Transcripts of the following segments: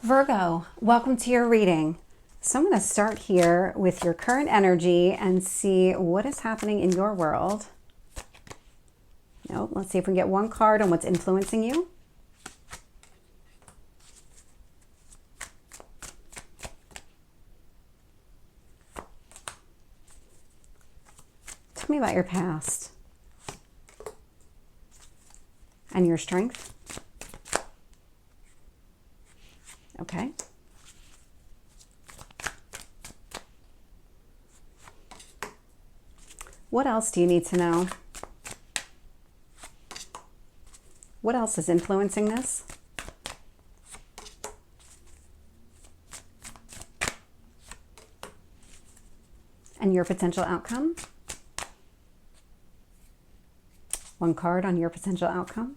Virgo, welcome to your reading. So I'm going to start here with your current energy and see what is happening in your world. Nope, let's see if we can get one card on what's influencing you. Tell me about your past and your strength. Okay. What else do you need to know? What else is influencing this? And your potential outcome? One card on your potential outcome.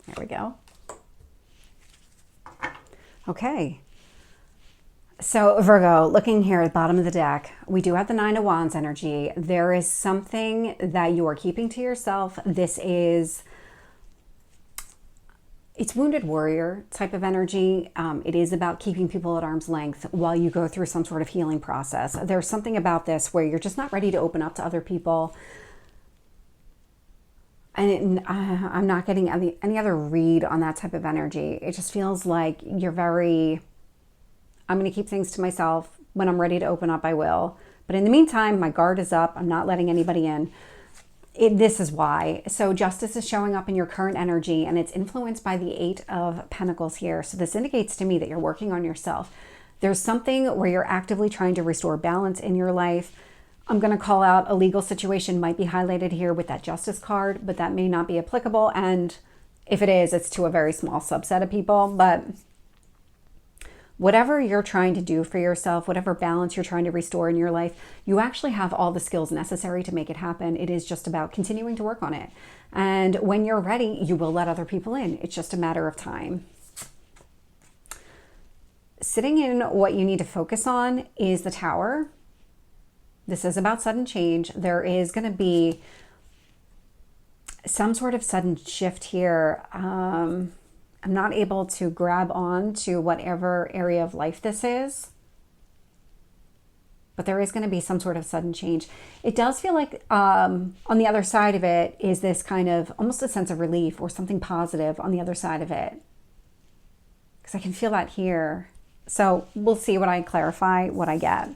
There we go. Okay. So Virgo, looking here at the bottom of the deck, we do have the Nine of Wands energy. There is something that you are keeping to yourself. It's wounded warrior type of energy. It is about keeping people at arm's length while you go through some sort of healing process. There's something about this where you're just not ready to open up to other people. And I'm not getting any other read on that type of energy. It just feels like you're I'm going to keep things to myself. When I'm ready to open up, I will. But in the meantime, my guard is up. I'm not letting anybody in. This is why. So justice is showing up in your current energy, and it's influenced by the Eight of Pentacles here. So this indicates to me that you're working on yourself. There's something where you're actively trying to restore balance in your life. I'm going to call out a legal situation might be highlighted here with that justice card, but that may not be applicable. And if it is, it's to a very small subset of people. But whatever you're trying to do for yourself, whatever balance you're trying to restore in your life, you actually have all the skills necessary to make it happen. It is just about continuing to work on it. And when you're ready, you will let other people in. It's just a matter of time. Sitting in what you need to focus on is the Tower. This is about sudden change. There is going to be some sort of sudden shift here. I'm not able to grab on to whatever area of life this is, but there is going to be some sort of sudden change. It does feel like on the other side of it is this kind of almost a sense of relief or something positive on the other side of it, because I can feel that here. So we'll see what I clarify, what I get.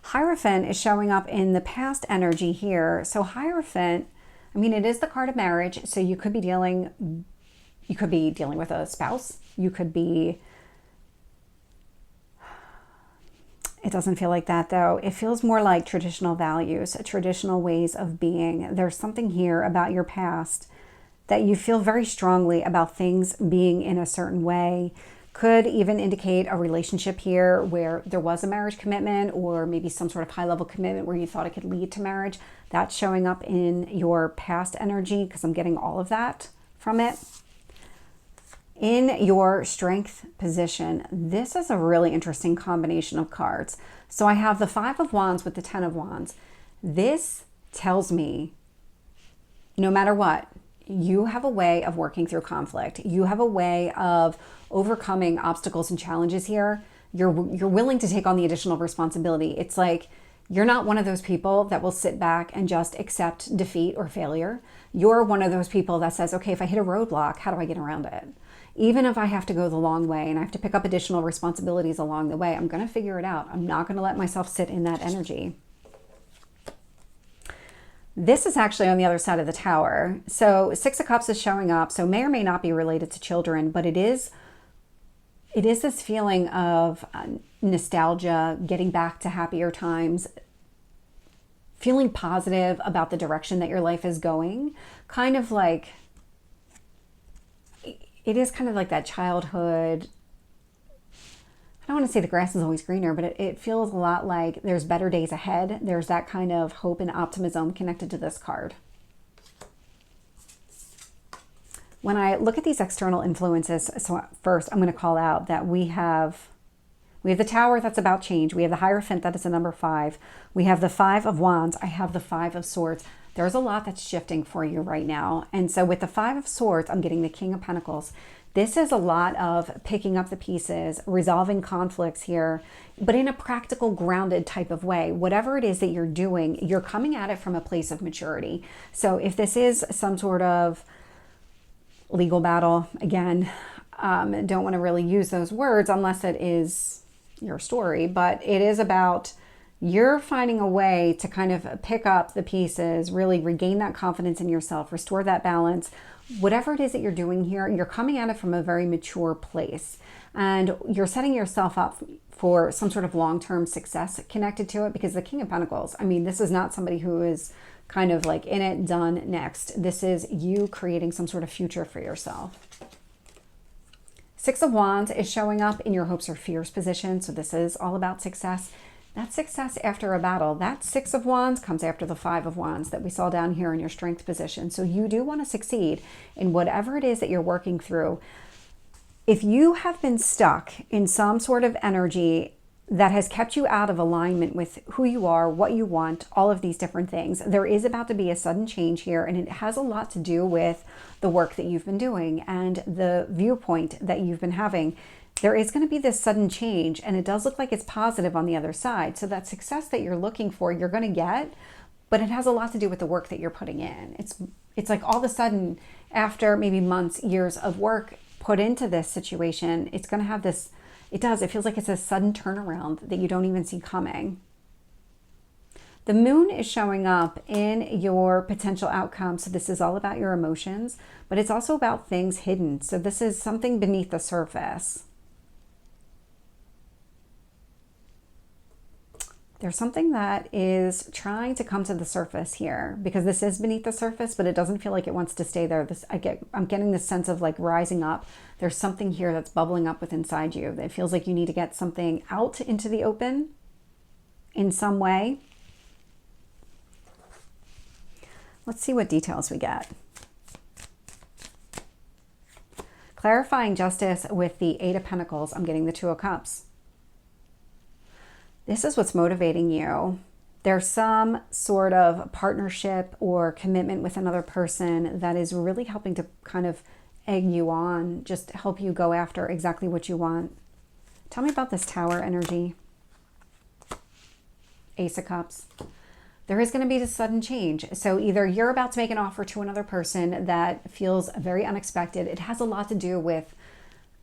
Hierophant is showing up in the past energy here. So Hierophant, I mean, it is the card of marriage. So you could be dealing with a spouse. You could be, it doesn't feel like that though. It feels more like traditional values, traditional ways of being. There's something here about your past that you feel very strongly about things being in a certain way. Could even indicate a relationship here where there was a marriage commitment, or maybe some sort of high-level commitment where you thought it could lead to marriage. That's showing up in your past energy because I'm getting all of that from it. In your strength position, this is a really interesting combination of cards. So I have the Five of Wands with the Ten of Wands. This tells me no matter what, you have a way of working through conflict. You have a way of overcoming obstacles and challenges here. You're willing to take on the additional responsibility. It's like you're not one of those people that will sit back and just accept defeat or failure. You're one of those people that says, okay, if I hit a roadblock, how do I get around it? Even if I have to go the long way and I have to pick up additional responsibilities along the way, I'm going to figure it out. I'm not going to let myself sit in that energy. This is actually on the other side of the Tower. So Six of Cups is showing up. So may or may not be related to children, but it is this feeling of nostalgia, getting back to happier times, feeling positive about the direction that your life is going. Kind of like, it is kind of like that childhood. I don't want to say the grass is always greener, but it feels a lot like there's better days ahead. There's that kind of hope and optimism connected to this card. When I look at these external influences, so first I'm going to call out that we have the Tower, that's about change. We have the Hierophant, that is a number 5. We have the Five of Wands. I have the Five of Swords. There's a lot that's shifting for you right now. And so with the Five of Swords, I'm getting the King of Pentacles. This is a lot of picking up the pieces, resolving conflicts here, but in a practical, grounded type of way. Whatever it is that you're doing, you're coming at it from a place of maturity. So if this is some sort of legal battle, again, don't want to really use those words unless it is your story, but it is about you're finding a way to kind of pick up the pieces, really regain that confidence in yourself, restore that balance. Whatever it is that you're doing here, you're coming at it from a very mature place, and you're setting yourself up for some sort of long-term success connected to it, because the King of Pentacles, I mean, this is not somebody who is kind of like in it, done, next. This is you creating some sort of future for yourself. Six of Wands is showing up in your hopes or fears position. So this is all about success. That's success after a battle. That Six of Wands comes after the Five of Wands that we saw down here in your strength position. So you do want to succeed in whatever it is that you're working through. If you have been stuck in some sort of energy that has kept you out of alignment with who you are, what you want, all of these different things, there is about to be a sudden change here, and it has a lot to do with the work that you've been doing and the viewpoint that you've been having. There is going to be this sudden change, and it does look like it's positive on the other side. So that success that you're looking for, you're going to get, but it has a lot to do with the work that you're putting in. It's like all of a sudden, after maybe months, years of work put into this situation, it's going to have this, it feels like it's a sudden turnaround that you don't even see coming. The moon is showing up in your potential outcome. So this is all about your emotions, but it's also about things hidden. So this is something beneath the surface. There's something that is trying to come to the surface here, because this is beneath the surface, but it doesn't feel like it wants to stay there. I'm getting this sense of like rising up. There's something here that's bubbling up within inside you that feels like you need to get something out into the open in some way. Let's see what details we get. Clarifying justice with the Eight of Pentacles. I'm getting the Two of Cups. This is what's motivating you. There's some sort of partnership or commitment with another person that is really helping to kind of egg you on, just help you go after exactly what you want. Tell me about this Tower energy. Ace of Cups. There is going to be this sudden change. So either you're about to make an offer to another person that feels very unexpected. It has a lot to do with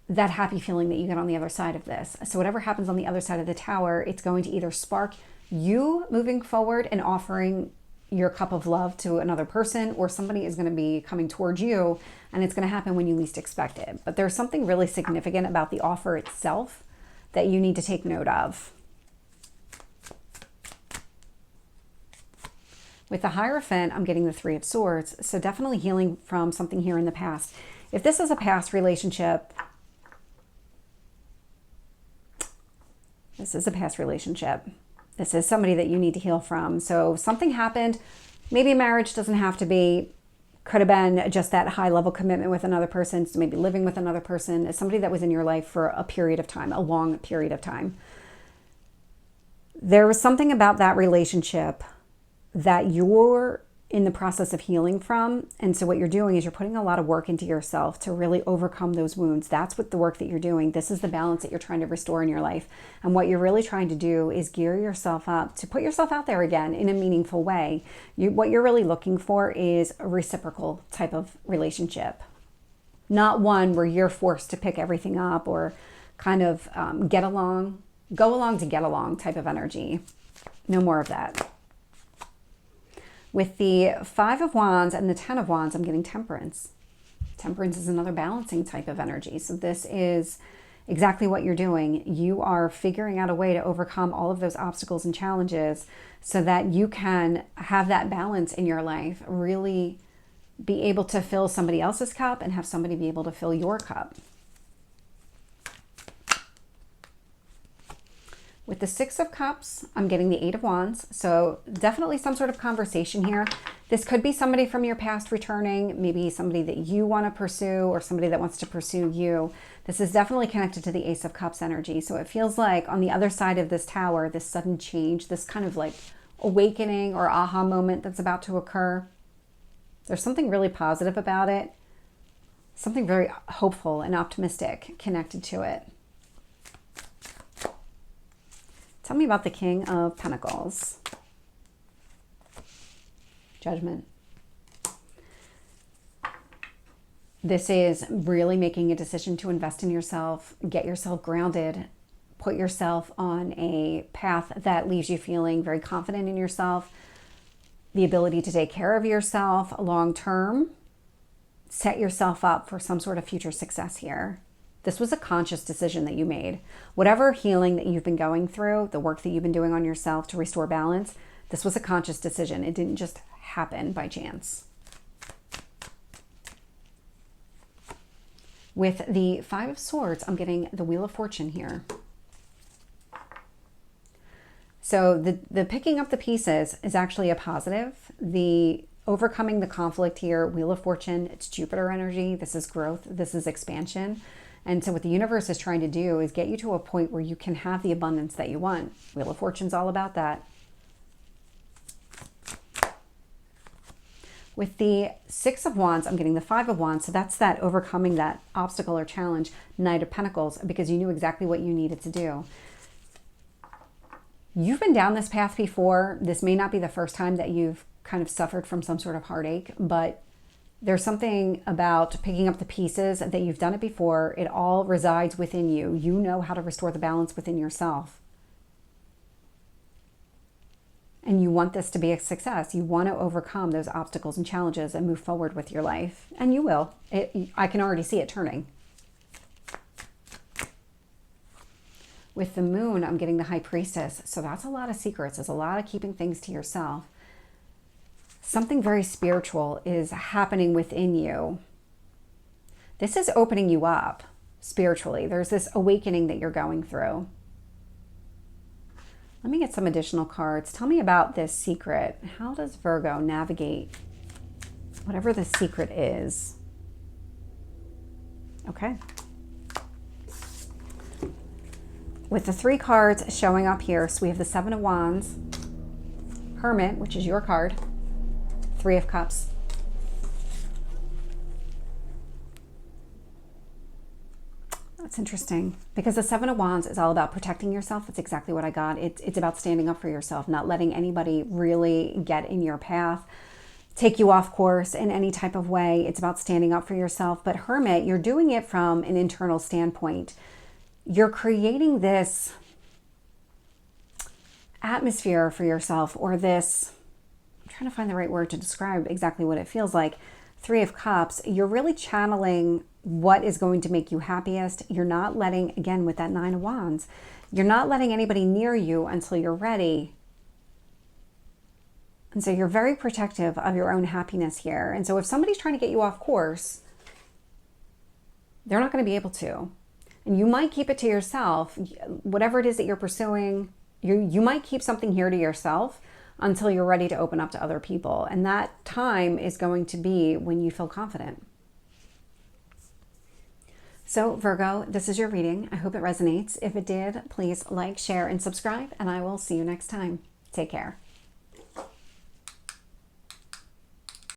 that happy feeling that you get on the other side of this. So whatever happens on the other side of the Tower, it's going to either spark you moving forward and offering your cup of love to another person, or somebody is going to be coming towards you, and it's going to happen when you least expect it. But there's something really significant about the offer itself that you need to take note of. With the Hierophant, I'm getting the Three of Swords. So definitely healing from something here in the past. If this is a past relationship, this is a past relationship. This is somebody that you need to heal from. So something happened. Maybe a marriage doesn't have to be, could have been just that high level commitment with another person. So maybe living with another person, somebody that was in your life for a period of time, a long period of time. There was something about that relationship that you're in the process of healing from. And so what you're doing is you're putting a lot of work into yourself to really overcome those wounds. That's what the work that you're doing. This is the balance that you're trying to restore in your life. And what you're really trying to do is gear yourself up to put yourself out there again in a meaningful way. What you're really looking for is a reciprocal type of relationship. Not one where you're forced to pick everything up or kind of go along to get along type of energy. No more of that. With the Five of Wands and the Ten of Wands, I'm getting Temperance. Temperance is another balancing type of energy. So this is exactly what you're doing. You are figuring out a way to overcome all of those obstacles and challenges so that you can have that balance in your life, really be able to fill somebody else's cup and have somebody be able to fill your cup. With the Six of Cups, I'm getting the Eight of Wands. So definitely some sort of conversation here. This could be somebody from your past returning, maybe somebody that you want to pursue or somebody that wants to pursue you. This is definitely connected to the Ace of Cups energy. So it feels like on the other side of this Tower, this sudden change, this kind of like awakening or aha moment that's about to occur. There's something really positive about it. Something very hopeful and optimistic connected to it. Tell me about the King of Pentacles. Judgment. This is really making a decision to invest in yourself, get yourself grounded, put yourself on a path that leaves you feeling very confident in yourself, the ability to take care of yourself long term, set yourself up for some sort of future success here. This was a conscious decision that you made. Whatever healing that you've been going through, the work that you've been doing on yourself to restore balance, this was a conscious decision. It didn't just happen by chance. With the Five of Swords, I'm getting the Wheel of Fortune here. So the picking up the pieces is actually a positive. The overcoming the conflict here, Wheel of Fortune, it's Jupiter energy. This is growth. This is expansion. And so what the universe is trying to do is get you to a point where you can have the abundance that you want. Wheel of Fortune's all about that. With the Six of Wands, I'm getting the Five of Wands. So that's that overcoming that obstacle or challenge, Knight of Pentacles, because you knew exactly what you needed to do. You've been down this path before. This may not be the first time that you've kind of suffered from some sort of heartache, but there's something about picking up the pieces that you've done it before. It all resides within you. You know how to restore the balance within yourself. And you want this to be a success. You want to overcome those obstacles and challenges and move forward with your life. And you will. I can already see it turning. With the Moon, I'm getting the High Priestess. So that's a lot of secrets. There's a lot of keeping things to yourself. Something very spiritual is happening within you. This is opening you up spiritually. There's this awakening that you're going through. Let me get some additional cards. Tell me about this secret. How does Virgo navigate whatever the secret is? Okay. With the three cards showing up here, so we have the Seven of Wands, Hermit, which is your card, Three of Cups, that's interesting because the Seven of Wands is all about protecting yourself. That's exactly what I got. It's about standing up for yourself, not letting anybody really get in your path, take you off course in any type of way. It's about standing up for yourself. But Hermit, you're doing it from an internal standpoint. You're creating this atmosphere for yourself, or this, I'm trying to find the right word to describe exactly what it feels like. Three of Cups, you're really channeling what is going to make you happiest. You're not letting, again, with that Nine of Wands, you're not letting anybody near you until you're ready. And so you're very protective of your own happiness here. And so if somebody's trying to get you off course, they're not going to be able to. And you might keep it to yourself. Whatever it is that you're pursuing, you might keep something here to yourself until you're ready to open up to other people. And that time is going to be when you feel confident. So Virgo, this is your reading. I hope it resonates. If it did, please like, share, and subscribe, and I will see you next time. Take care.